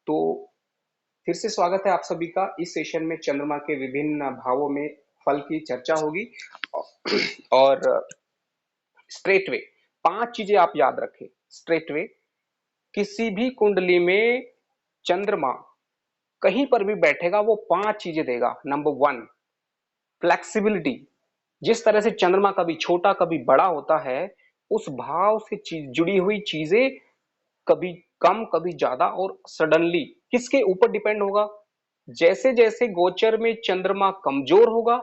तो फिर से स्वागत है आप सभी का। इस सेशन में चंद्रमा के विभिन्न भावों में फल की चर्चा होगी। और स्ट्रेट वे 5 चीजें आप याद रखें। स्ट्रेट वे, किसी भी कुंडली में चंद्रमा कहीं पर भी बैठेगा वो 5 चीजें देगा। Number 1, flexibility. जिस तरह से चंद्रमा कभी छोटा कभी बड़ा होता है, उस भाव से जुड़ी हुई चीजें कभी कम कभी ज्यादा और सडनली किसके ऊपर डिपेंड होगा। जैसे जैसे गोचर में चंद्रमा कमजोर होगा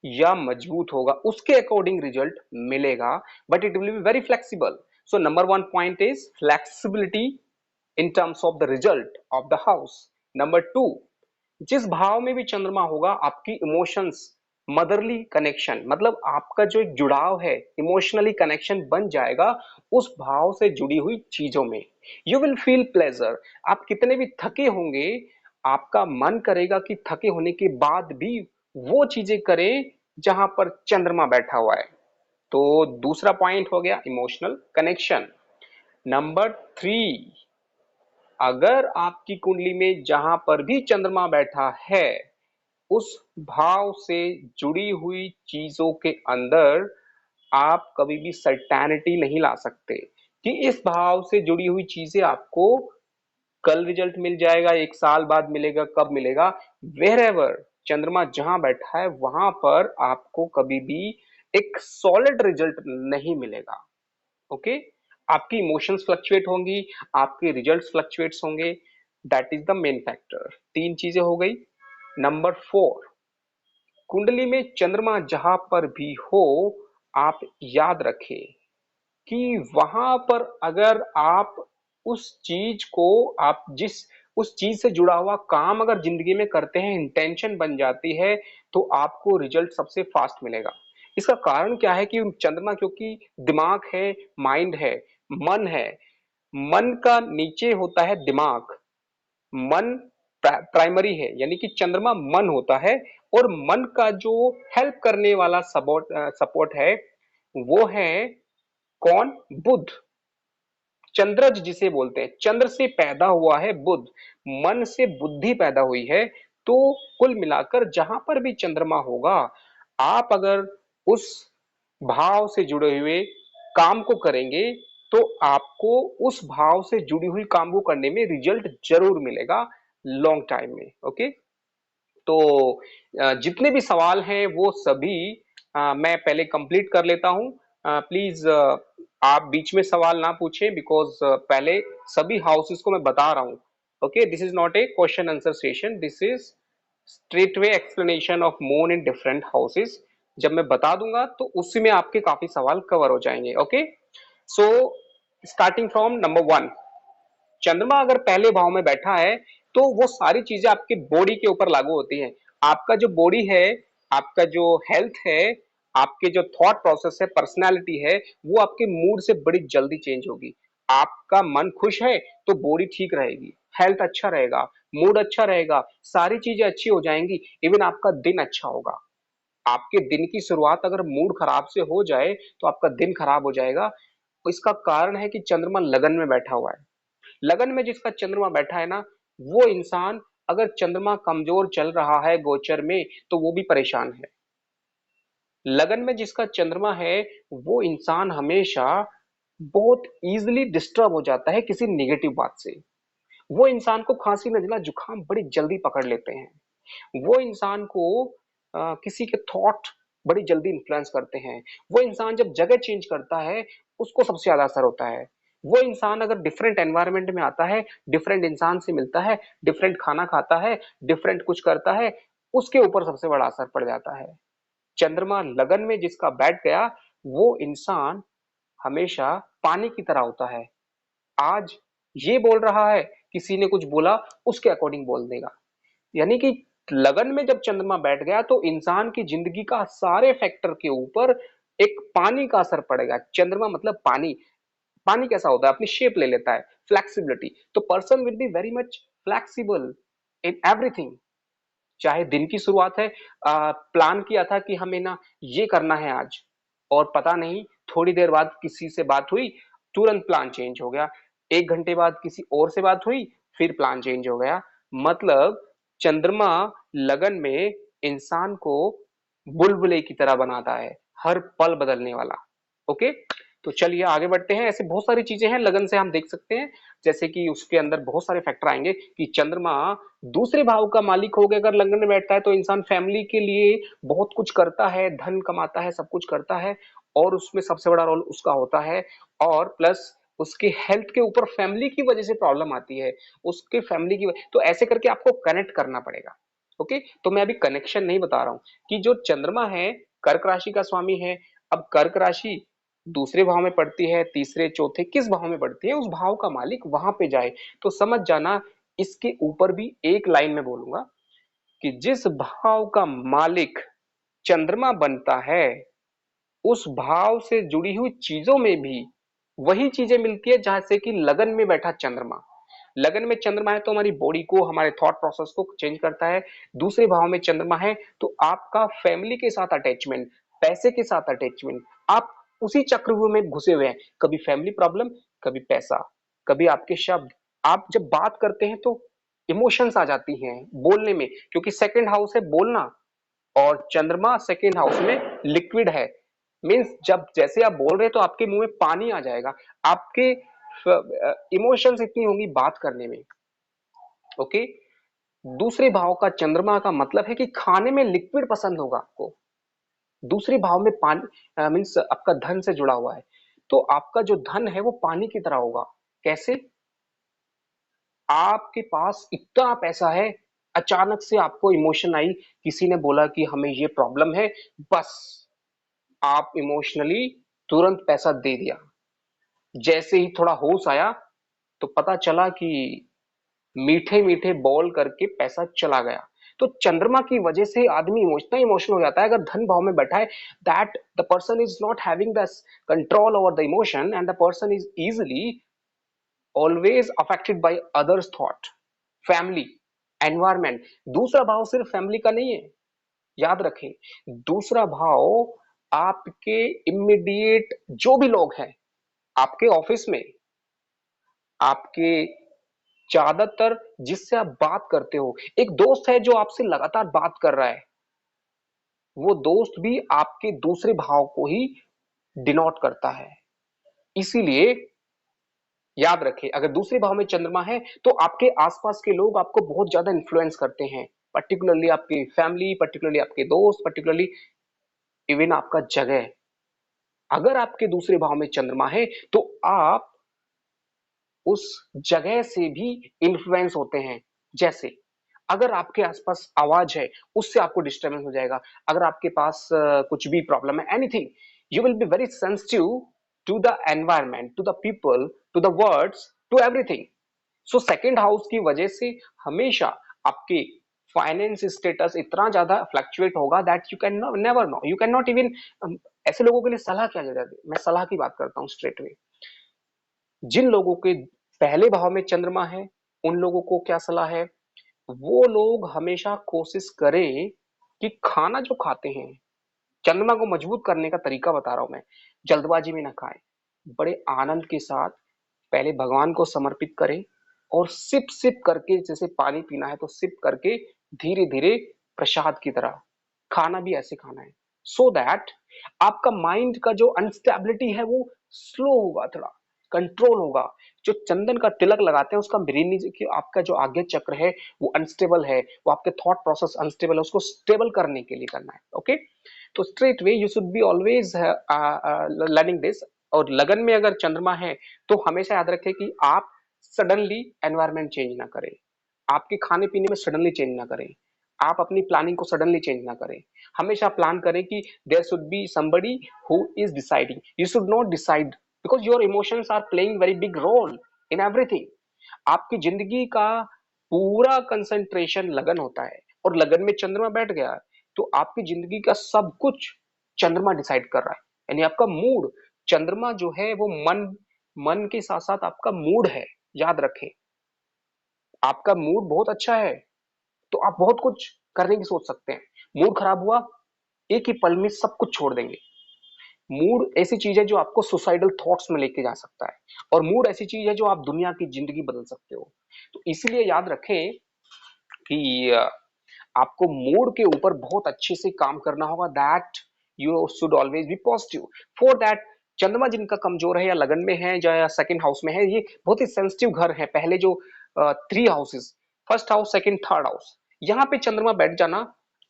या मजबूत होगा, उसके अकॉर्डिंग रिजल्ट मिलेगा, but it will be very flexible. So number 1 point is flexibility in terms of the result of the house. Number 2, जिस भाव में भी चंद्रमा होगा, आपकी इमोशंस, मदरली कनेक्शन, मतलब आपका जो एक जुड़ाव है, इमोशनली कनेक्शन बन जाएगा उस भाव से जुड़ी हुई चीजों में। You will feel pleasure. आप कितने भी थके होंगे, आपका मन करेगा कि थके होने के बाद भी वो चीजें करें जहां पर चंद्रमा बैठा हुआ है। तो दूसरा पॉइंट हो गया इमोशनल कनेक्शन। नंबर 3, अगर आपकी कुंडली में जहां पर भी चंद्रमा बैठा है, उस भाव से जुड़ी हुई चीजों के अंदर आप कभी भी सर्टेनिटी नहीं ला सकते कि इस भाव से जुड़ी हुई चीजें आपको कल रिजल्ट मिल जाएगा, 1 साल बाद मिलेगा, कब मिलेगा। वेर एवर चंद्रमा जहां बैठा है वहां पर आपको कभी भी एक सॉलिड रिजल्ट नहीं मिलेगा। ओके, आपकी इमोशंस फ्लक्चुएट होंगी, आपके रिजल्ट्स फ्लक्चुएट्स होंगे। That is the main factor. 3 चीजें हो गई। नंबर 4, कुंडली में चंद्रमा जहां पर भी हो, आप याद रखें कि वहां पर अगर आप उस चीज को, आप जिस उस चीज से जुड़ा हुआ काम अगर जिंदगी में करते हैं, इंटेंशन बन जाती है, तो आपको रिजल्ट सबसे फास्ट मिलेगा। इसका कारण क्या है कि चंद्रमा क्योंकि दिमाग है, माइंड है, मन है, मन का नीचे होता है दिमाग। मन प्राइमरी है, यानी कि चंद्रमा मन होता है, और मन का जो हेल्प करने वाला सपोर्ट सपोर्ट है वो है कौन? बुध। चंद्रज जिसे बोलते हैं, चंद्र से पैदा हुआ है बुध, मन से बुद्धि पैदा हुई है। तो कुल मिलाकर जहां पर भी चंद्रमा होगा, आप अगर उस भाव से जुड़े हुए काम को करेंगे तो आपको उस भाव से जुड़ी हुई काम को करने में रिजल्ट जरूर मिलेगा लॉन्ग टाइम में। ओके, तो जितने भी सवाल हैं वो सभी मैं पहले कंप्लीट कर लेता हूं। प्लीज आप बीच में सवाल ना पूछें, बिकॉज पहले सभी हाउसेस को मैं बता रहा हूं। Okay, this is not a question answer session, this is straight way explanation of moon in different houses. जब मैं बता दूंगा तो उसी में आपके काफी सवाल कवर हो जाएंगे। Okay, so starting from number 1, चंद्रमा अगर पहले भाव में बैठा है तो वो सारी चीजें आपके बॉडी के ऊपर लागू होती हैं। आपका जो बॉडी है, आपका जो हेल्थ है, आपके जो थॉट प्रोसेस है, पर्सनालिटी है, वो आपके मूड से बड़ी जल्दी चेंज होगी। आपका मन खुश है तो बॉडी ठीक रहेगी, हेल्थ अच्छा रहेगा, मूड अच्छा रहेगा, सारी चीजें अच्छी हो जाएंगी, इवन आपका दिन अच्छा होगा। आपके दिन की शुरुआत अगर मूड खराब से हो जाए तो आपका दिन खराब हो जाएगा। इसका कारण है कि चंद्रमा लगन में बैठा हुआ है। लगन में जिसका चंद्रमा बैठा है ना, वो इंसान, अगर चंद्रमा कमजोर चल रहा है गोचर में तो वो भी परेशान है। लगन में जिसका चंद्रमा है वो इंसान हमेशा बहुत इजीली डिस्टर्ब हो जाता है किसी नेगेटिव बात से। वो इंसान को खांसी नजला जुकाम बड़ी जल्दी पकड़ लेते हैं। वो इंसान को किसी के थॉट बड़ी जल्दी इन्फ्लुएंस करते हैं। वो इंसान जब जगह चेंज करता है उसको सबसे ज्यादा असर होता है। वो इंसान अगर डिफरेंट एनवायरनमेंट में आता है, डिफरेंट इंसान से मिलता है, डिफरेंट खाना खाता है, डिफरेंट कुछ करता है, उसके ऊपर सबसे बड़ा असर पड़ जाता है। चंद्रमा लगन में जिसका बैठ गया, वो इंसान हमेशा पानी की तरह होता है। आज ये बोल रहा है, किसी ने कुछ बोला, उसके अकॉर्डिंग बोल देगा। यानी कि लगन में जब चंद्रमा बैठ गया तो इंसान की जिंदगी का सारे फैक्टर के ऊपर एक पानी का असर पड़ेगा। चंद्रमा मतलब पानी। पानी कैसा होता है? अपनी शेप ले लेता है, फ्लेक्सिबिलिटी। तो person will be very much flexible in everything. चाहे दिन की शुरुआत है, प्लान किया था कि हमें ना ये करना है आज, और पता नहीं थोड़ी देर बाद किसी से बात हुई, तुरंत प्लान चेंज हो गया। 1 घंटे बाद किसी और से बात हुई, फिर प्लान चेंज हो गया। मतलब चंद्रमा लगन में इंसान को बुलबुले की तरह बनाता है, हर पल बदलने वाला। ओके, तो चलिए आगे बढ़ते हैं। ऐसे बहुत सारी चीजें हैं लगन से हम देख सकते हैं, जैसे कि उसके अंदर बहुत सारे फैक्टर आएंगे कि चंद्रमा दूसरे भाव का मालिक हो गया अगर लगन में बैठता है तो इंसान फैमिली के लिए बहुत कुछ करता है, धन कमाता है, सब कुछ करता है, और उसमें सबसे बड़ा रोल उसका होता है। और प्लस उसके हेल्थ के ऊपर फैमिली की वजह से प्रॉब्लम आती है, उसके फैमिली की वजह, तो ऐसे करके आपको कनेक्ट करना पड़ेगा। ओके, तो मैं अभी कनेक्शन नहीं बता रहा हूं कि जो चंद्रमा है कर्क राशि का स्वामी है। अब कर्क राशि दूसरे भाव में पड़ती है, तीसरे चौथे किस भाव में पड़ती है, उस भाव का मालिक वहां पे जाए तो समझ जाना। इसके ऊपर भी एक लाइन में बोलूंगा कि जिस भाव का मालिक चंद्रमा बनता है उस भाव से जुड़ी हुई चीजों में भी वही चीजें मिलती है जहां से कि लगन में बैठा चंद्रमा। लगन में चंद्रमा है तो हमारी बॉडी को, हमारे थॉट प्रोसेस को चेंज करता है। दूसरे भाव में चंद्रमा है तो आपका फैमिली के साथ अटैचमेंट, पैसे के साथ अटैचमेंट, आप उसी चक्रव्यूह में घुसे हुए हैं। कभी फैमिली प्रॉब्लम, कभी पैसा, कभी आपके शब्द। आप जब बात करते हैं तो इमोशंस आ जाती हैं बोलने में, क्योंकि सेकंड हाउस है बोलना, और चंद्रमा सेकंड हाउस में लिक्विड है। मीन्स जब जैसे आप बोल रहे हैं तो आपके मुंह में पानी आ जाएगा, आपके इमोशंस इतनी होंगी बात करने में। ओके, दूसरे भाव का चंद्रमा का मतलब है कि खाने में लिक्विड पसंद होगा आपको। दूसरे भाव में पानी मीन्स आपका धन से जुड़ा हुआ है, तो आपका जो धन है वो पानी की तरह होगा। कैसे? आपके पास इतना पैसा है, अचानक से आपको इमोशन आई, किसी ने बोला कि हमें ये प्रॉब्लम है, बस आप इमोशनली तुरंत पैसा दे दिया। जैसे ही थोड़ा होश आया तो पता चला कि मीठे मीठे बोल करके पैसा चला गया। तो चंद्रमा की वजह से आदमी इतना इमोशनल हो जाता है अगर धन भाव में बैठा है, that the person is not having the control over the emotion and the person is easily always affected by others thought, family, environment. दूसरा भाव सिर्फ फैमिली का नहीं है, याद रखें। दूसरा भाव आपके इमीडिएट जो भी लोग हैं, आपके ऑफिस में, आपके ज्यादातर जिससे आप बात करते हो, एक दोस्त है जो आपसे लगातार बात कर रहा है, वो दोस्त भी आपके दूसरे भाव को ही डिनोट करता है। इसीलिए याद रखें, अगर दूसरे भाव में चंद्रमा है तो आपके आसपास के लोग आपको बहुत ज्यादा इन्फ्लुएंस करते हैं, पर्टिकुलरली आपकी फैमिली, पर्टिकुलरली आपके दोस्त, पर्टिकुलरली इवन आपका जगह। अगर आपके दूसरे भाव में चंद्रमा है तो आप उस जगह से भी इन्फ्लुएंस होते हैं। जैसे अगर आपके आसपास आवाज है उससे आपको डिस्टर्बेंस हो जाएगा, अगर आपके पास कुछ भी प्रॉब्लम है, anything, you will be very sensitive to the environment, to the people, to the words, to everything. So second house की वजह से हमेशा आपके फाइनेंस स्टेटस इतना ज्यादा फ्लक्चुएट होगा that you can never know, you can not even. ऐसे लोगों के लिए सलाह क्या देते, मैं सलाह की बात करता हूँ स्ट्रेट वे। जिन लोगों के पहले भाव में चंद्रमा है उन लोगों को क्या सलाह है, वो लोग हमेशा कोशिश करें कि खाना जो खाते हैं, चंद्रमा को मजबूत करने का तरीका बता रहा हूं मैं, जल्दबाजी में ना खाएं, बड़े आनंद के साथ पहले भगवान को समर्पित करें, और सिप सिप करके, जैसे पानी पीना है तो सिप करके धीरे धीरे प्रसाद की तरह खाना भी ऐसे खाना है, सो दैट आपका माइंड का जो अनस्टेबिलिटी है वो स्लो होगा, थोड़ा कंट्रोल होगा। जो चंदन का तिलक लगाते हैं उसका ब्रेन, कि आपका जो आज्ञा चक्र है वो अनस्टेबल है, वो आपके थॉट प्रोसेस अनस्टेबल है, उसको स्टेबल करने के लिए करना है। ओके, तो straight way you should be always learning this. और लगन में अगर चंद्रमा है तो हमेशा याद रखें कि आप सडनली एनवायरमेंट चेंज ना करें, आपके खाने पीने में सडनली चेंज ना करें, आप अपनी प्लानिंग को सडनली चेंज ना करें। हमेशा प्लान करें कि there should be somebody who is deciding, you should not decide, because your emotions are playing very big role in everything. आपकी जिंदगी का पूरा कंसंट्रेशन लगन होता है, और लगन में चंद्रमा बैठ गया है तो आपकी जिंदगी का सब कुछ चंद्रमा डिसाइड कर रहा है। यानी आपका मूड, चंद्रमा जो है वो मन, मन के साथ साथ आपका मूड है। याद रखें, आपका मूड बहुत अच्छा है तो आप बहुत कुछ करने की सोच सकते हैं। मूड खराब हुआ, एक ही पल में सब कुछ छोड़ देंगे। मूड ऐसी चीज है जो आपको सुसाइडल थॉट्स में लेके जा सकता है, और मूड ऐसी चीज है जो आप दुनिया की जिंदगी बदल सकते हो। तो इसीलिए याद रखें कि आपको मूड के ऊपर बहुत अच्छे से काम करना होगा, that you should always be positive. For that चंद्रमा जिनका कमजोर है या लगन में है या सेकंड हाउस में है, ये बहुत ही सेंसिटिव घर है। पहले जो 3 houses, first house, second, third house, यहाँ पे चंद्रमा बैठ जाना,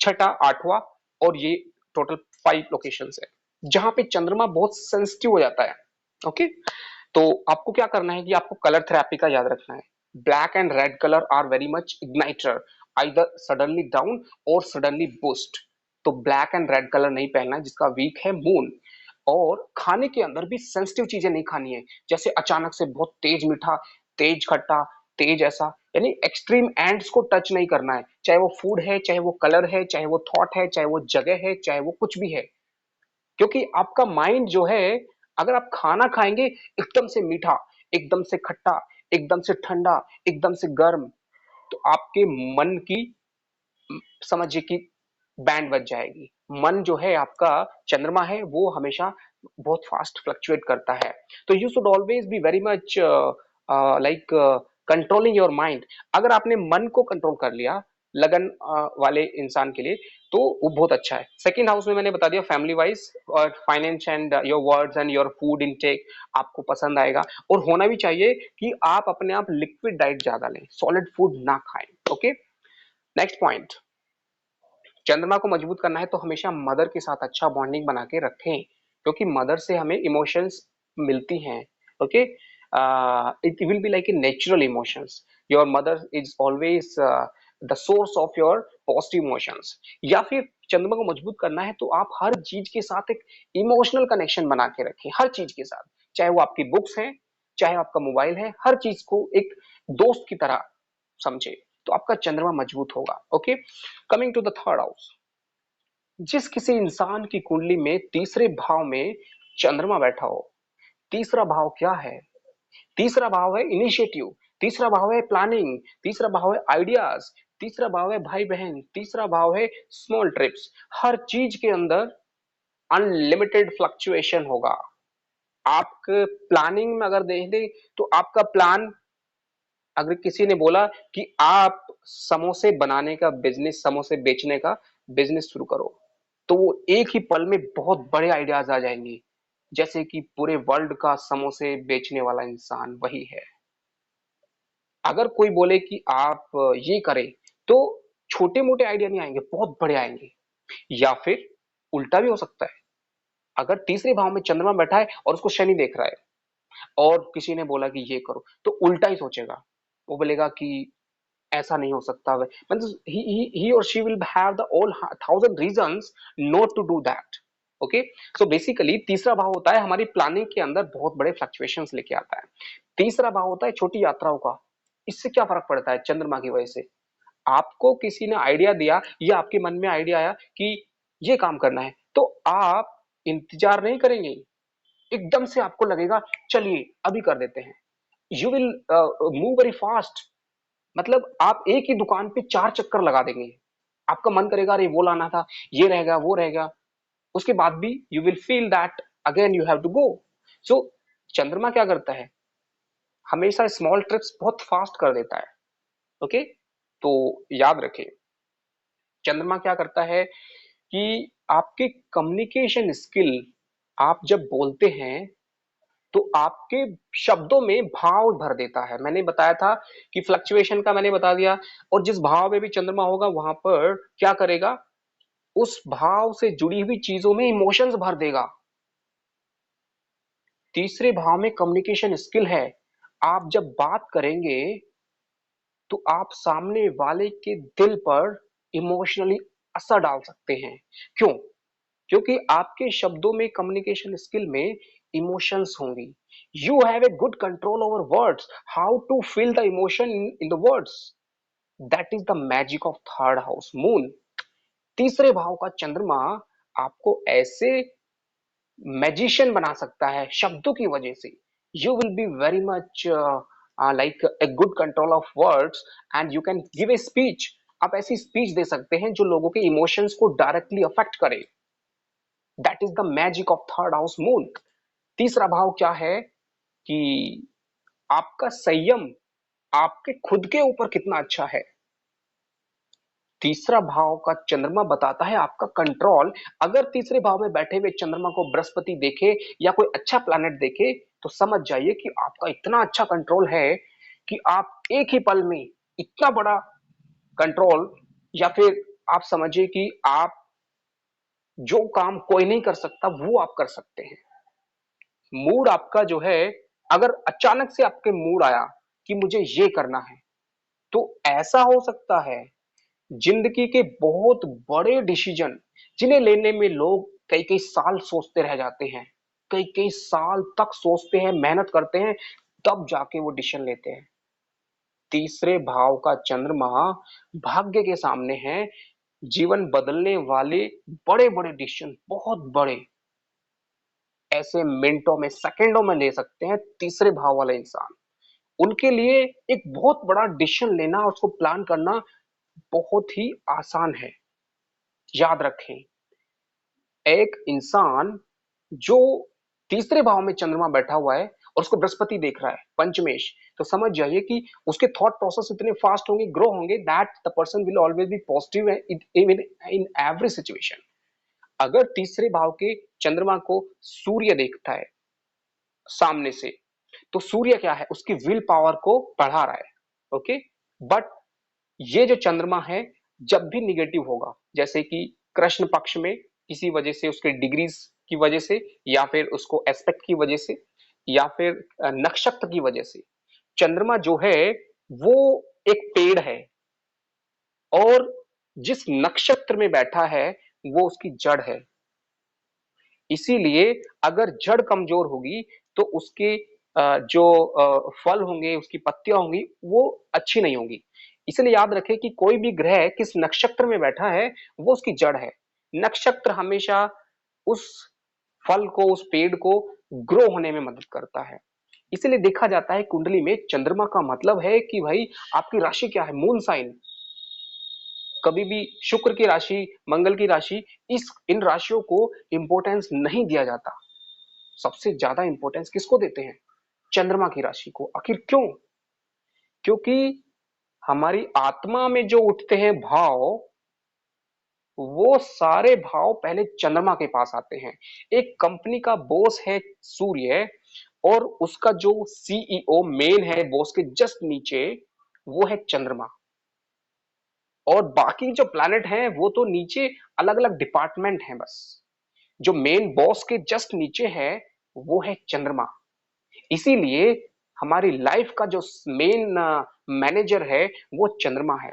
छठा, आठवां, और ये टोटल 5 लोकेशंस है जहां पे चंद्रमा बहुत सेंसिटिव हो जाता है। ओके, तो आपको क्या करना है कि आपको कलर थेरेपी का याद रखना है। Black and red colour are very much igniter, either suddenly down और सडनली बूस्ट। तो ब्लैक एंड रेड कलर नहीं पहनना है जिसका वीक है मून। और खाने के अंदर भी सेंसिटिव चीजें नहीं खानी है, जैसे अचानक से बहुत तेज मीठा, तेज खट्टा, तेज ऐसा, यानी एक्सट्रीम एंड्स को टच नहीं करना है, चाहे वो फूड है, चाहे वो कलर है, चाहे वो थॉट है, चाहे वो जगह है, चाहे वो कुछ भी है। क्योंकि आपका माइंड जो है, अगर आप खाना खाएंगे एकदम से मीठा, एकदम से खट्टा, एकदम से ठंडा, एकदम से गर्म, तो आपके मन की, समझिए कि बैंड बज जाएगी। मन जो है आपका, चंद्रमा है, वो हमेशा बहुत फास्ट फ्लक्चुएट करता है। तो you should always be very much like controlling your mind. अगर आपने मन को कंट्रोल कर लिया लगन वाले इंसान के लिए, तो वो बहुत अच्छा है। सेकंड हाउस में मैंने बता दिया फैमिली वाइज, और finance and your words and your food intake आपको पसंद आएगा। और होना भी चाहिए कि आप अपने आप लिक्विड डाइट ज्यादा लें, सॉलिड फूड ना खाएं। ओके, नेक्स्ट पॉइंट, चंद्रमा को मजबूत करना है तो हमेशा मदर के साथ अच्छा बॉन्डिंग बना के रखें, क्योंकि मदर से हमें इमोशंस मिलती हैं। Okay, it will be like a natural emotions. Your mother is always the source of your positive emotions. या फिर चंद्रमा को मजबूत करना है तो आप हर चीज के साथ एक इमोशनल कनेक्शन बना के रखें, हर चीज के साथ, चाहे वो आपकी बुक्स हैं, चाहे आपका मोबाइल है, हर चीज को एक दोस्त की तरह समझे, तो आपका चंद्रमा मजबूत होगा। Okay, coming to the third house, जिस किसी इंसान की कुंडली में तीसरे भाव में चंद्रमा बैठा हो, तीसरा भाव क्या है? तीसरा भाव है इनिशिएटिव, तीसरा भाव है प्लानिंग, तीसरा भाव है आइडियाज, तीसरा भाव है भाई बहन, तीसरा भाव है स्मॉल ट्रिप्स। हर चीज के अंदर अनलिमिटेड फ्लक्चुएशन होगा। आप प्लानिंग में अगर देख लें तो आपका प्लान, अगर किसी ने बोला कि आप समोसे बनाने का बिजनेस, समोसे बेचने का बिजनेस शुरू करो, तो वो एक ही पल में बहुत बड़े आइडियाज आ जाएंगे, जैसे कि पूरे वर्ल्ड का समोसे बेचने वाला इंसान वही है। अगर कोई बोले कि आप ये करें, तो छोटे मोटे आइडिया नहीं आएंगे, बहुत बड़े आएंगे। या फिर उल्टा भी हो सकता है, अगर तीसरे भाव में चंद्रमा बैठा है और उसको शनि देख रहा है, और किसी ने बोला कि ये करो, तो उल्टा ही सोचेगा। वो बोलेगा कि ऐसा नहीं हो सकता, मतलब he or she will have the all thousand reasons not to do that. Okay, so basically तीसरा भाव होता है हमारी प्लानिंग के अंदर बहुत बड़े फ्लक्चुएशंस लेके आता है। तीसरा भाव होता है छोटी यात्राओं का। इससे क्या फर्क पड़ता है चंद्रमा की वजह से? आपको किसी ने आइडिया दिया या आपके मन में आइडिया आया कि ये काम करना है, तो आप इंतजार नहीं करेंगे, एकदम से आपको लगेगा चलिए अभी कर देते हैं। You will move very fast. मतलब आप एक ही दुकान पे 4 चक्कर लगा देंगे। आपका मन करेगा अरे वो लाना था, ये रह गया, वो रह गया। उसके बाद भी you will feel that again you have to go. So चंद्रमा क्या करता है? हमेशा स्मॉल ट्रिप्स बहुत फास्ट कर देता है। ओके, तो याद रखें, चंद्रमा क्या करता है कि आपके कम्युनिकेशन स्किल, आप जब बोलते हैं तो आपके शब्दों में भाव भर देता है। मैंने बताया था कि फ्लक्चुएशन का मैंने बता दिया, और जिस भाव में भी चंद्रमा होगा वहां पर क्या करेगा, उस भाव से जुड़ी हुई चीजों में इमोशंस भर देगा। तीसरे भाव में कम्युनिकेशन स्किल है। आप जब बात करेंगे तो आप सामने वाले के दिल पर इमोशनली असर डाल सकते हैं। क्यों? क्योंकि आपके शब्दों में, कम्युनिकेशन स्किल में इमोशंस होंगी। You have a good control over words, how to feel the emotion in the words. That is the magic of third house moon. तीसरे भाव का चंद्रमा आपको ऐसे मैजिशियन बना सकता है शब्दों की वजह से। You will be very much like a good control of words, and you can give a speech. आप ऐसी स्पीच दे सकते हैं जो लोगों के इमोशंस को डायरेक्टली अफेक्ट करे। That is the magic of third house moon. तीसरा भाव क्या है कि आपका संयम, आपके खुद के ऊपर कितना अच्छा है। तीसरा भाव का चंद्रमा बताता है आपका कंट्रोल। अगर तीसरे भाव में बैठे हुए चंद्रमा को बृहस्पति देखे या कोई अच्छा प्लैनेट देखे तो समझ जाइए कि आपका इतना अच्छा कंट्रोल है कि आप एक ही पल में इतना बड़ा कंट्रोल, या फिर आप समझिए कि आप जो काम कोई नहीं कर सकता वो आप कर सकते हैं। मूड आपका जो है, अगर अचानक से आपके मूड आया कि मुझे ये करना है, तो ऐसा हो सकता है जिंदगी के बहुत बड़े डिसीजन जिन्हें लेने में लोग कई कई साल सोचते रह जाते हैं, कई कई साल तक सोचते हैं, मेहनत करते हैं, तब जाके वो डिसीजन लेते हैं। तीसरे भाव का चंद्रमा भाग्य के सामने है। जीवन बदलने वाले बड़े बड़े डिसीजन, बहुत बड़े, ऐसे मिनटों में सेकंडों में ले सकते हैं तीसरे भाव वाले इंसान। उनके लिए एक बहुत बड़ा डिसीजन लेना और उसको प्लान करना बहुत ही आसान है। याद रखें, एक इंसान जो तीसरे भाव में चंद्रमा बैठा हुआ है और उसको बृहस्पति देख रहा है पंचमेश, तो समझ जाइए कि उसके थॉट प्रोसेस इतने फास्ट होंगे, ग्रो होंगे, that the person will always be positive even in every situation. अगर तीसरे भाव के चंद्रमा को सूर्य देखता है सामने से, तो सूर्य क्या है, उसकी विल पावर को बढ़ा रहा है। ओके, बट ये जो चंद्रमा है जब भी निगेटिव होगा, जैसे कि कृष्ण पक्ष में किसी वजह से, उसके डिग्रीज की वजह से, या फिर उसको एस्पेक्ट की वजह से, या फिर नक्षत्र की वजह से, चंद्रमा जो है वो एक पेड़ है और जिस नक्षत्र में बैठा है वो उसकी जड़ है। इसीलिए अगर जड़ कमजोर होगी तो उसके जो फल होंगे, उसकी पत्तियां होंगी, वो अच्छी नहीं होंगी। इसलिए याद रखें कि कोई भी ग्रह किस नक्षत्र में बैठा है वो उसकी जड़ है। नक्षत्र हमेशा उस फल को, उस पेड़ को ग्रो होने में मदद करता है। इसलिए देखा जाता है कुंडली में चंद्रमा का मतलब है कि भाई आपकी राशि क्या है, मून साइन। कभी भी शुक्र की राशि, मंगल की राशि, इस इन राशियों को इंपॉर्टेंस नहीं दिया जाता। सबसे ज्यादा इंपॉर्टेंस किसको देते हैं, चंद्रमा की राशि को। आखिर क्यों? क्योंकि हमारी आत्मा में जो उठते हैं भाव, वो सारे भाव पहले चंद्रमा के पास आते हैं। एक कंपनी का बॉस है सूर्य, और उसका जो सीईओ मेन है बॉस के जस्ट नीचे, वो है चंद्रमा। और बाकी जो प्लैनेट हैं वो तो नीचे अलग अलग डिपार्टमेंट हैं बस। जो मेन बॉस के जस्ट नीचे है वो है चंद्रमा। इसीलिए हमारी लाइफ का जो मेन मैनेजर है वो चंद्रमा है।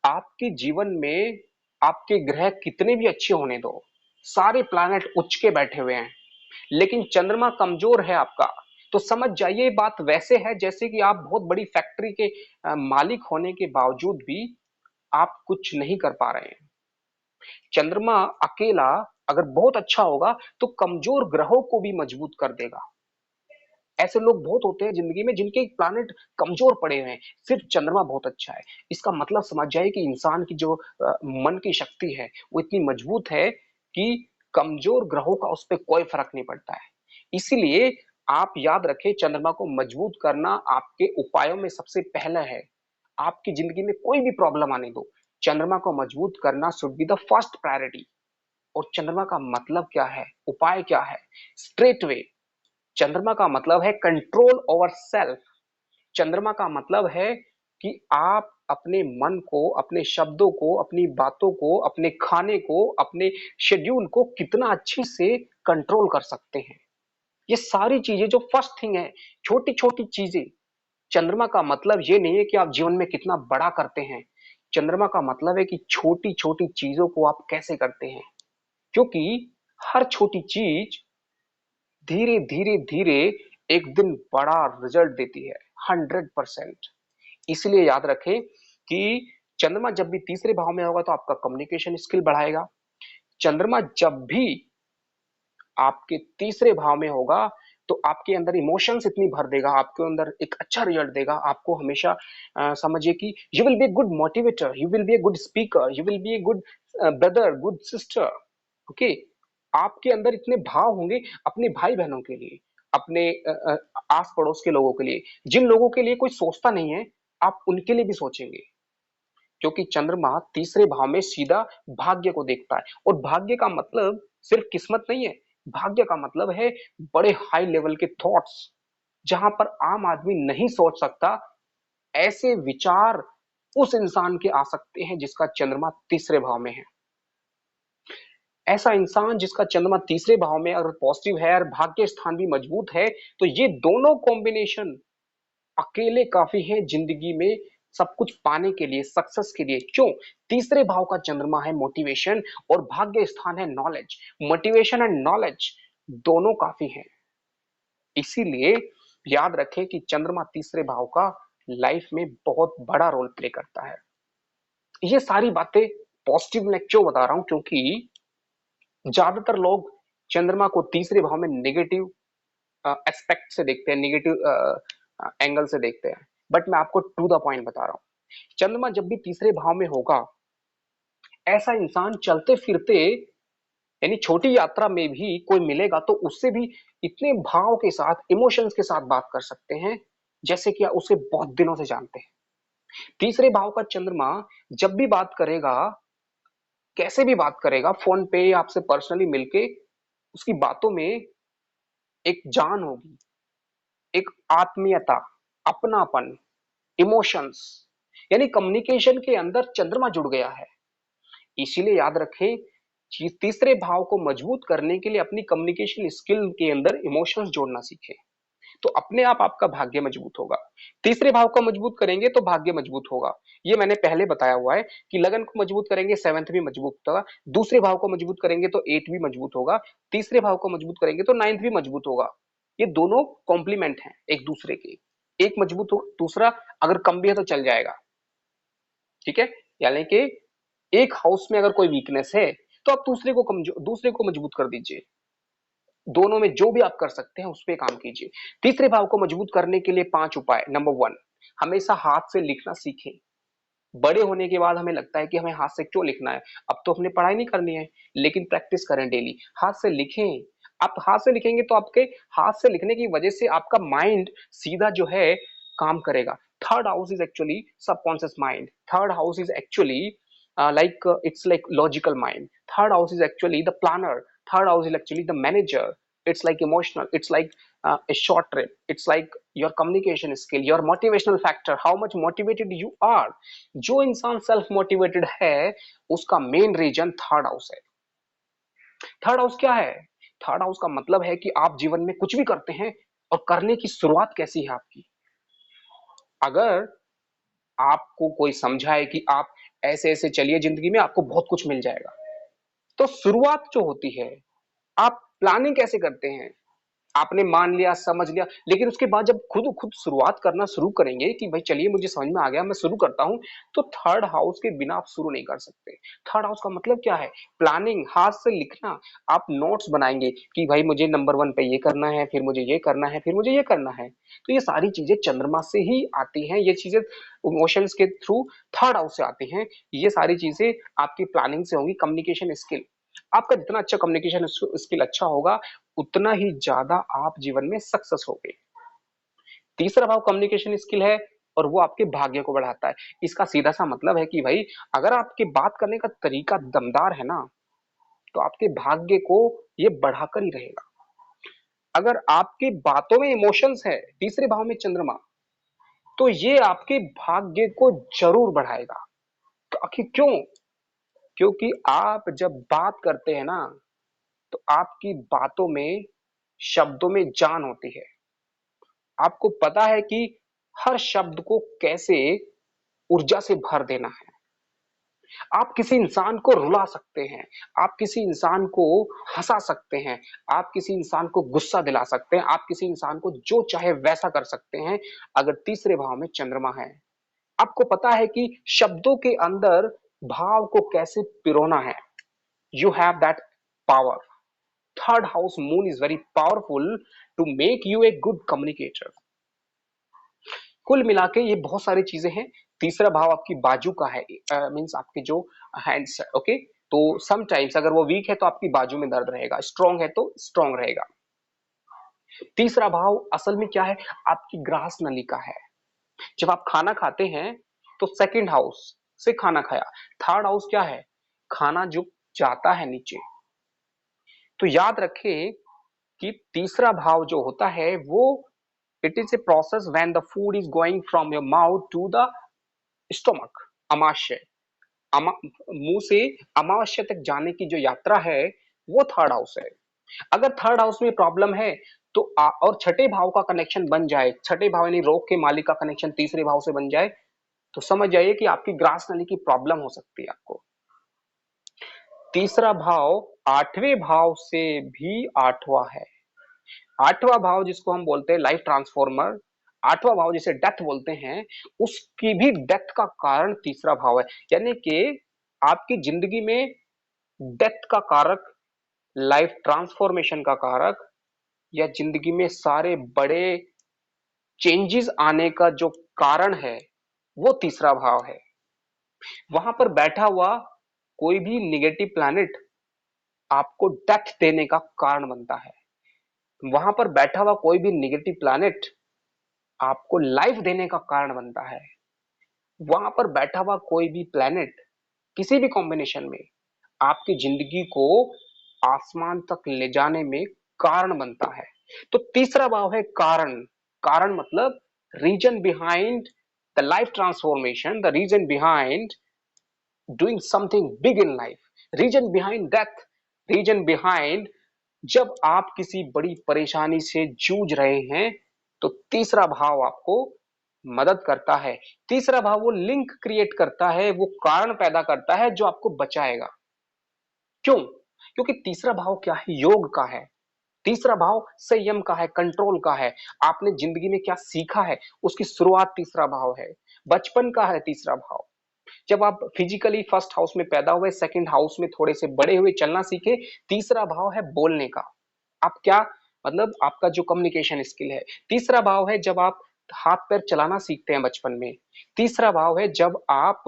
आपके जीवन में आपके ग्रह कितने भी अच्छे होने दो, सारे प्लैनेट उच्च के बैठे हुए हैं, लेकिन चंद्रमा कमजोर है आपका, तो समझ जाइए बात वैसे है जैसे कि आप बहुत बड़ी फैक्ट्री के मालिक होने के बावजूद भी आप कुछ नहीं कर पा रहे हैं। चंद्रमा अकेला अगर बहुत अच्छा होगा तो कमजोर ग्रहों को भी मजबूत कर देगा। ऐसे लोग बहुत होते हैं जिंदगी में जिनके प्लैनेट कमजोर पड़े हुए हैं, सिर्फ चंद्रमा बहुत अच्छा है। इसका मतलब समझ जाए कि इंसान की जो मन की शक्ति है वो इतनी मजबूत है कि कमजोर ग्रहों का उस पर कोई फर्क नहीं पड़ता है। इसीलिए आप याद रखें, चंद्रमा को मजबूत करना आपके उपायों में सबसे पहला है। आपकी जिंदगी में कोई भी प्रॉब्लम आने दो, चंद्रमा को मजबूत करना should be the first priority. और चंद्रमा का मतलब क्या है, उपाय क्या है? Straight way. चंद्रमा का मतलब है कंट्रोल ओवर सेल्फ। चंद्रमा का मतलब है कि आप अपने मन को, अपने शब्दों को, अपनी बातों को, अपने खाने को, अपने शेड्यूल को कितना अच्छे से कंट्रोल कर सकते हैं। ये सारी चीजें जो फर्स्ट थिंग है, छोटी छोटी चीजें। चंद्रमा का मतलब ये नहीं है कि आप जीवन में कितना बड़ा करते हैं। चंद्रमा का मतलब है कि छोटी छोटी चीजों को आप कैसे करते हैं, क्योंकि हर छोटी चीज धीरे धीरे धीरे एक दिन बड़ा रिजल्ट देती है, 100%। इसलिए याद रखें कि चंद्रमा जब भी तीसरे भाव में होगा तो आपका कम्युनिकेशन स्किल बढ़ाएगा। चंद्रमा जब भी आपके तीसरे भाव में होगा तो आपके अंदर इमोशंस इतनी भर देगा, आपके अंदर एक अच्छा रिजल्ट देगा। आपको हमेशा समझिए कि you will B a good motivator, you will B a good speaker, you will B a good brother, good sister. Okay, आपके अंदर इतने भाव होंगे अपने भाई बहनों के लिए, अपने आस पड़ोस के लोगों के लिए। जिन लोगों के लिए कोई सोचता नहीं है, आप उनके लिए भी सोचेंगे, क्योंकि चंद्रमा तीसरे भाव में सीधा भाग्य को देखता है। और भाग्य का मतलब सिर्फ किस्मत नहीं है, भाग्य का मतलब है बड़े हाई लेवल के थॉट्स, जहां पर आम आदमी नहीं सोच सकता, ऐसे विचार उस इंसान के आ सकते हैं जिसका चंद्रमा तीसरे भाव में है। ऐसा इंसान जिसका चंद्रमा तीसरे भाव में अगर पॉजिटिव है और भाग्य स्थान भी मजबूत है, तो ये दोनों कॉम्बिनेशन अकेले काफी है जिंदगी में सब कुछ पाने के लिए, सक्सेस के लिए। क्यों? तीसरे भाव का चंद्रमा है मोटिवेशन और भाग्य स्थान है नॉलेज। मोटिवेशन एंड नॉलेज दोनों काफी हैं। इसीलिए याद रखें कि चंद्रमा तीसरे भाव का लाइफ में बहुत बड़ा रोल प्ले करता है। ये सारी बातें पॉजिटिव मैं क्यों बता रहा हूं? क्योंकि ज्यादातर लोग चंद्रमा को तीसरे भाव में नेगेटिव एस्पेक्ट से देखते हैं, नेगेटिव एंगल से देखते हैं, बट मैं आपको टू द पॉइंट बता रहा हूं। चंद्रमा जब भी तीसरे भाव में होगा, ऐसा इंसान चलते फिरते यानी छोटी यात्रा में भी कोई मिलेगा तो उससे भी इतने भाव के साथ, इमोशंस के साथ बात कर सकते हैं जैसे कि उसे बहुत दिनों से जानते हैं। तीसरे भाव का चंद्रमा जब भी बात करेगा, कैसे भी बात करेगा, फोन पे या आपसे पर्सनली मिलके, उसकी बातों में एक जान होगी, एक आत्मीयता, अपनापन, इमोशंस, यानी कम्युनिकेशन के अंदर चंद्रमा जुड़ गया है। इसीलिए याद रखें कि तीसरे भाव को मजबूत करने के लिए अपनी कम्युनिकेशन स्किल के अंदर इमोशंस जोड़ना सीखें, तो अपने आप आपका भाग्य मजबूत होगा। तीसरे भाव को मजबूत करेंगे तो भाग्य मजबूत होगा। ये मैंने पहले बताया हुआ है कि लगन को मजबूत करेंगे, सेवंथ भी मजबूत होगा। दूसरे भाव को मजबूत करेंगे तो एट भी मजबूत होगा। तीसरे भाव को मजबूत करेंगे तो नाइन्थ भी मजबूत होगा। ये दोनों कॉम्प्लीमेंट हैं एक दूसरे के। एक मजबूत हो, दूसरा अगर कम भी है तो चल जाएगा। ठीक है? यानी कि एक हाउस में अगर कोई वीकनेस है तो आप दूसरे को मजबूत कर दीजिए। दोनों में जो भी आप कर सकते हैं उस पे काम कीजिए। तीसरे भाव को मजबूत करने के लिए 5 उपाय। नंबर 1, हमेशा हाथ से लिखना सीखें। बड़े होने के बाद हमें लगता है कि हमें हाथ से क्यों लिखना है, अब तो हमने पढ़ाई नहीं करनी है, लेकिन प्रैक्टिस करें डेली, हाथ से लिखें। आप हाथ से लिखेंगे तो आपके हाथ से लिखने की वजह से आपका माइंड सीधा जो है काम करेगा। Third house is actually subconscious mind. Third house is actually it's like logical mind. Third house is actually the planner. Third house is actually the manager. It's like emotional. It's like a short trip. It's like your communication skill, your motivational factor, how much motivated you are. जो इंसान self motivated है उसका main reason third house है। Third house क्या है? Third house का मतलब है कि आप जीवन में कुछ भी करते हैं और करने की शुरुआत कैसी है आपकी। अगर आपको कोई समझाए कि आप ऐसे ऐसे चलिए जिंदगी में आपको बहुत कुछ मिल जाएगा, तो शुरुआत जो होती है, आप प्लानिंग कैसे करते हैं? आपने मान लिया, समझ लिया, लेकिन उसके बाद जब खुद खुद शुरुआत करना शुरू करेंगे कि भाई चलिए मुझे समझ में आ गया, मैं शुरू करता हूं, तो थर्ड हाउस के बिना आप शुरू नहीं कर सकते। थर्ड हाउस का मतलब क्या है? प्लानिंग, हाथ से लिखना। आप नोट्स बनाएंगे कि भाई मुझे नंबर 1 पे ये करना है, फिर मुझे ये करना है, फिर मुझे ये करना है। तो ये सारी चीजें चंद्रमा से ही आती हैं, ये चीजें इमोशंस के थ्रू थर्ड हाउस से आती हैं। ये सारी चीजें आपकी प्लानिंग से होंगी। कम्युनिकेशन स्किल, आपका जितना अच्छा कम्युनिकेशन स्किल अच्छा होगा उतना ही ज्यादा आप जीवन में सक्सेस होगे। तीसरा भाव कम्युनिकेशन स्किल है और वो आपके भाग्य को बढ़ाता है। इसका सीधा सा मतलब है कि भाई अगर आपके बात करने का तरीका दमदार है ना, तो आपके भाग्य को ये बढ़ाकर ही रहेगा। अगर आपकी बातों में इमोशंस है, तीसरे भाव में चंद्रमा, तो ये आपके भाग्य को जरूर बढ़ाएगा। तो आखिर क्यों? क्योंकि आप जब बात करते हैं ना, तो आपकी बातों में, शब्दों में जान होती है। आपको पता है कि हर शब्द को कैसे ऊर्जा से भर देना है। आप किसी इंसान को रुला सकते हैं, आप किसी इंसान को हंसा सकते हैं, आप किसी इंसान को गुस्सा दिला सकते हैं, आप किसी इंसान को जो चाहे वैसा कर सकते हैं अगर तीसरे भाव में चंद्रमा है। आपको पता है कि शब्दों के अंदर भाव को कैसे पिरोना है। You have that power. Third house moon is very powerful to make you a good communicator. कुल मिला के ये बहुत सारी चीजें हैं। तीसरा भाव आपकी बाजू का है, मीन्स आपके जो हैंड्स है। ओके, तो समटाइम्स अगर वो वीक है तो आपकी बाजू में दर्द रहेगा, स्ट्रॉन्ग है तो स्ट्रॉन्ग रहेगा। तीसरा भाव असल में क्या है? आपकी ग्रास नलिका है। जब आप खाना खाते हैं तो सेकंड हाउस से खाना खाया। थर्ड हाउस क्या है? खाना जो जाता है नीचे। तो याद रखें कि तीसरा भाव जो होता है वो it is a process when the food is going from your mouth to the stomach, अमाशय। मुंह से अमाशय तक जाने की जो यात्रा है वो थर्ड हाउस है। अगर थर्ड हाउस में प्रॉब्लम है तो और छठे भाव का कनेक्शन बन जाए, छठे भाव यानी रोग के मालिक का कनेक्शन तीसरे भाव से बन जाए, तो समझ जाइए कि आपकी ग्रास नली की प्रॉब्लम हो सकती है आपको। तीसरा भाव आठवें भाव से भी आठवां है। आठवां भाव जिसको हम बोलते हैं लाइफ ट्रांसफॉर्मर, आठवां भाव जिसे डेथ बोलते हैं, उसकी भी डेथ का कारण तीसरा भाव है। यानी कि आपकी जिंदगी में डेथ का कारक, लाइफ ट्रांसफॉर्मेशन का कारक, या जिंदगी में सारे बड़े चेंजेस आने का जो कारण है वो तीसरा भाव है। वहां पर बैठा हुआ कोई भी निगेटिव प्लैनेट आपको डेथ देने का कारण बनता है। वहां पर बैठा हुआ कोई भी निगेटिव प्लैनेट आपको लाइफ देने का कारण बनता है। वहां पर बैठा हुआ कोई भी प्लैनेट किसी भी कॉम्बिनेशन में आपकी जिंदगी को आसमान तक ले जाने में कारण बनता है। तो तीसरा भाव है कारण। कारण मतलब reason behind the life transformation, the reason behind doing something big in life, reason behind death, reason behind जब आप किसी बड़ी परेशानी से जूझ रहे हैं तो तीसरा भाव आपको मदद करता है। तीसरा भाव वो लिंक क्रिएट करता है, वो कारण पैदा करता है जो आपको बचाएगा। क्यों? क्योंकि तीसरा भाव क्या है? योग का है। तीसरा भाव संयम का है, कंट्रोल का है। आपने जिंदगी में क्या सीखा है उसकी शुरुआत तीसरा भाव है। बचपन का है तीसरा भाव। जब आप फिजिकली फर्स्ट हाउस में पैदा हुए, सेकंड हाउस में थोड़े से बड़े हुए, चलना सीखे, तीसरा भाव है बोलने का। आप क्या मतलब आपका जो कम्युनिकेशन स्किल है। तीसरा भाव है जब आप हाथ पैर चलाना सीखते हैं बचपन में। तीसरा भाव है जब आप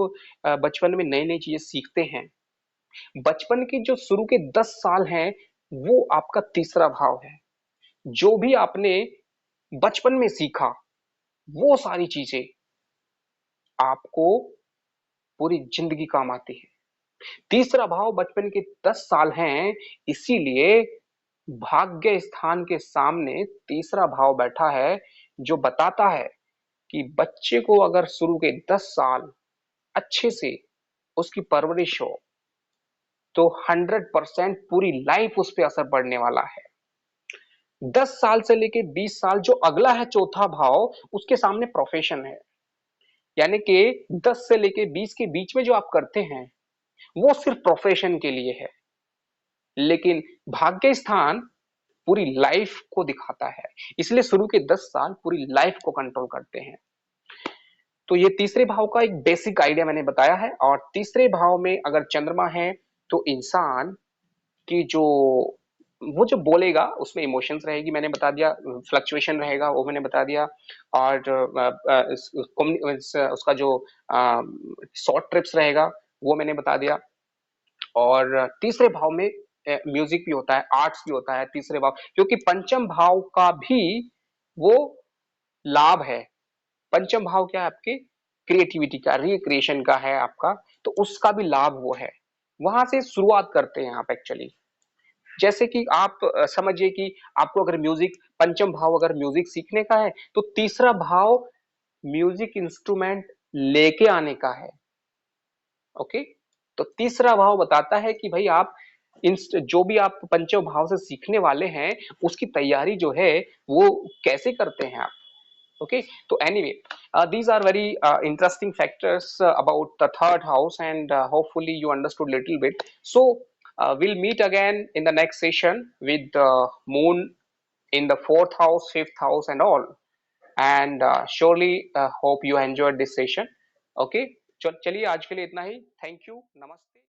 बचपन में नई नई चीजें सीखते हैं। बचपन के जो शुरू के 10 साल हैं वो आपका तीसरा भाव है। जो भी आपने बचपन में सीखा वो सारी चीजें आपको पूरी जिंदगी काम आती है। तीसरा भाव बचपन के 10 साल हैं, इसीलिए भाग्य स्थान के सामने तीसरा भाव बैठा है जो बताता है कि बच्चे को अगर शुरू के 10 साल अच्छे से उसकी परवरिश हो तो 100% पूरी लाइफ उस पर असर पड़ने वाला है। 10 साल से लेके 20 साल जो अगला है चौथा भाव, उसके सामने प्रोफेशन है। यानी कि 10 से लेके 20 के बीच में जो आप करते हैं वो सिर्फ प्रोफेशन के लिए है, लेकिन भाग्य स्थान पूरी लाइफ को दिखाता है। इसलिए शुरू के 10 साल पूरी लाइफ को कंट्रोल करते हैं। तो ये तीसरे भाव का एक बेसिक आइडिया मैंने बताया है। और तीसरे भाव में अगर चंद्रमा है तो इंसान की जो वो जो बोलेगा उसमें इमोशंस रहेगी, मैंने बता दिया। फ्लक्चुएशन रहेगा वो मैंने बता दिया। और उसका जो शॉर्ट ट्रिप्स रहेगा वो मैंने बता दिया। और तीसरे भाव में म्यूजिक भी होता है, आर्ट्स भी होता है तीसरे भाव, क्योंकि पंचम भाव का भी वो लाभ है। पंचम भाव क्या है? आपके क्रिएटिविटी का, रिक्रिएशन का है आपका, तो उसका भी लाभ वो है। वहां से शुरुआत करते हैं आप एक्चुअली। जैसे कि आप समझिए कि आपको अगर म्यूजिक, पंचम भाव अगर म्यूजिक सीखने का है तो तीसरा भाव म्यूजिक इंस्ट्रूमेंट लेके आने का है। ओके, तो तीसरा भाव बताता है कि भाई आप जो भी आप पंचम भाव से सीखने वाले हैं उसकी तैयारी जो है वो कैसे करते हैं आप। okay, so anyway, these are very interesting factors about the third house, and hopefully you understood little bit. So we'll meet again in the next session with the moon in the fourth house, fifth house and all, and surely hope you enjoyed this session. Okay, चलिए आज के लिए इतना ही। Thank you, नमस्ते।